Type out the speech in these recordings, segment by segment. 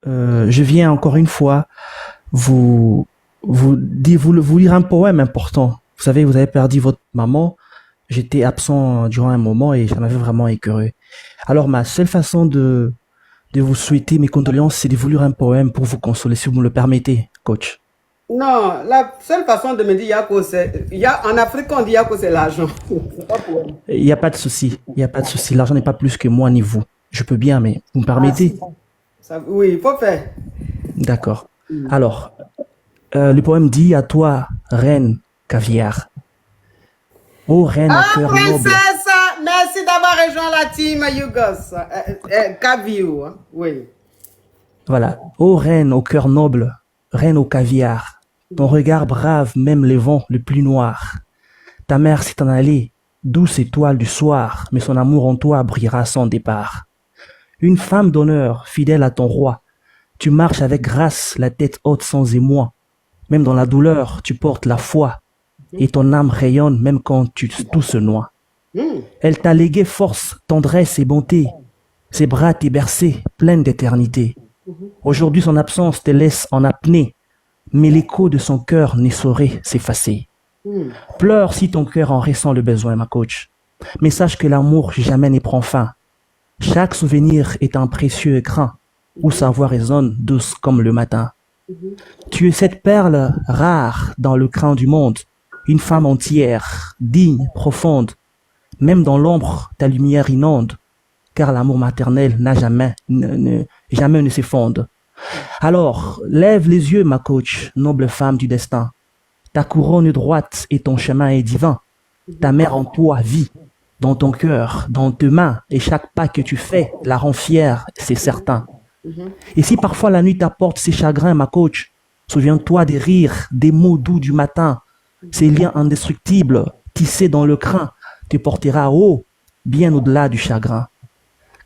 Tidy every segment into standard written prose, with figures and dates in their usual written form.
Je viens encore une fois vous vous lire un poème important. Vous savez, vous avez perdu votre maman. J'étais absent durant un moment et ça m'avait vraiment écœuré. Alors ma seule façon de vous souhaiter mes condoléances, c'est de vous lire un poème pour vous consoler, si vous me le permettez, coach. Non, la seule façon de me dire Yako, c'est. En Afrique, on dit Yako, c'est l'argent. C'est pas pour elle. Il n'y a pas de souci, il n'y a pas de souci. L'argent n'est pas plus que moi ni vous. Je peux bien, mais vous me Ah, permettez? oui, il faut faire. D'accord. Alors, le poème dit à toi, reine caviar. Ô reine au Ah, cœur noble. princesse, merci d'avoir rejoint la team Yugos. Kaviu, hein, oui. Voilà. Ô reine au cœur noble, reine au caviar. Ton regard brave même les vents le plus noir. Ta mère s'est en allée, douce étoile du soir, mais son amour en toi brillera sans départ. Une femme d'honneur, fidèle à ton roi, tu marches avec grâce, la tête haute sans émoi. Même dans la douleur, tu portes la foi, et ton âme rayonne même quand tout se noie. Hmm. Elle t'a légué force, tendresse et bonté, ses bras t'est bercé, pleine d'éternité. Aujourd'hui, son absence te laisse en apnée, mais l'écho de son cœur n'est saurait s'effacer. Hmm. Pleure si ton cœur en ressent le besoin, ma coach. Mais sache que l'amour jamais n'y prend fin. Chaque souvenir est un précieux écrin où sa voix résonne douce comme le matin. Tu es cette perle rare dans le crin du monde, une femme entière, digne, profonde. Même dans l'ombre, ta lumière inonde, car l'amour maternel n'a jamais ne s'effonde. Alors, lève les yeux, ma coach, noble femme du destin. Ta couronne droite et ton chemin est divin. Ta mère en toi vit, dans ton cœur, dans tes mains, et chaque pas que tu fais la rend fière, c'est certain. Et si parfois la nuit t'apporte ses chagrins, ma coach, souviens-toi des rires, des mots doux du matin. Ces liens indestructibles, tissés dans le crin, te portera haut, bien au-delà du chagrin.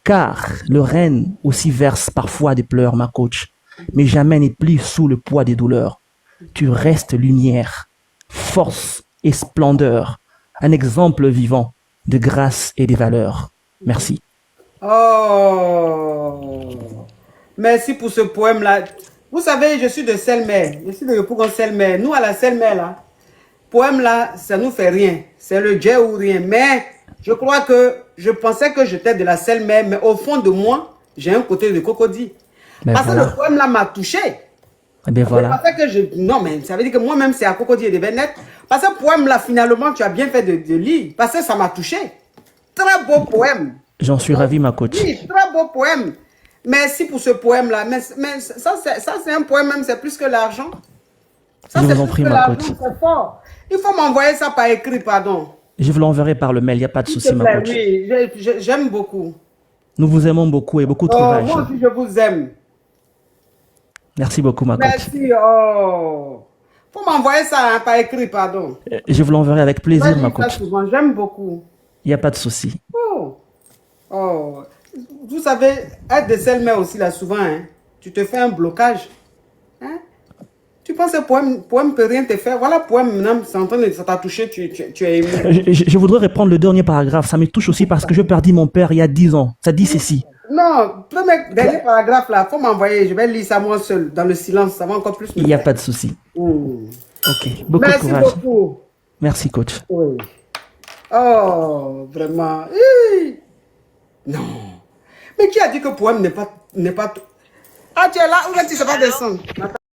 Car le reine aussi verse parfois des pleurs, ma coach, mais jamais n'est plie sous le poids des douleurs. Tu restes lumière, force et splendeur, un exemple vivant de grâce et de valeur. Merci. Oh, merci pour ce poème-là. Vous savez, je suis de Selmer. Je suis de Yopougon Selmer. Nous, à la Selmer, là, poème-là, ça nous fait rien. C'est le Djé ou rien. Mais je crois que je pensais que j'étais de la Selmer, mais au fond de moi, j'ai un côté de Cocody. Ben Parce que voilà. le poème-là m'a touché. Eh bien Je voilà. pensais que je... Non, mais ça veut dire que moi-même, c'est à Cocody et de Bennett. Parce que le poème-là, finalement, tu as bien fait de lire. Parce que ça m'a touché. Très beau poème. J'en suis ravi, ma coach. Oui, très beau poème. Merci pour ce poème-là. Mais ça, c'est un poème même, c'est plus que l'argent. Ça, Je c'est vous en plus prie, que ma coach. l'argent, c'est fort. Il faut m'envoyer ça par écrit, pardon. Je vous l'enverrai par le mail, il n'y a pas de S'il te souci, ma plaît, coach. oui, j'aime beaucoup. Nous vous aimons beaucoup et beaucoup de Oh, courage. moi aussi, je vous aime. Merci beaucoup, ma coach. Merci. Oh. Faut m'envoyer ça hein, par écrit, pardon. Je vous l'enverrai avec Je plaisir, ma dis ça coach. souvent, j'aime beaucoup. Il n'y a pas de souci. Oh. Oh. Vous savez, être de Selmer aussi, là, souvent, hein, tu te fais un blocage. Hein? Tu penses que poème peut rien te faire. Voilà, poème, maintenant, ça t'a touché, tu es ému. Je voudrais reprendre le dernier paragraphe. Ça me touche aussi parce que je perdis mon père il y a 10 ans. Ça dit ceci. Non, dernier paragraphe là, faut m'envoyer, je vais lire ça moi seul, dans le silence, ça va encore plus me Il n'y a faire. pas de souci. Hmm. Ok. Beaucoup de Merci courage. beaucoup. Merci, coach. Oui. Oh, vraiment. Hi. Non. Mais qui a dit que poème n'est pas... Ah, tu es là, où est-ce que tu ne sais pas descendre?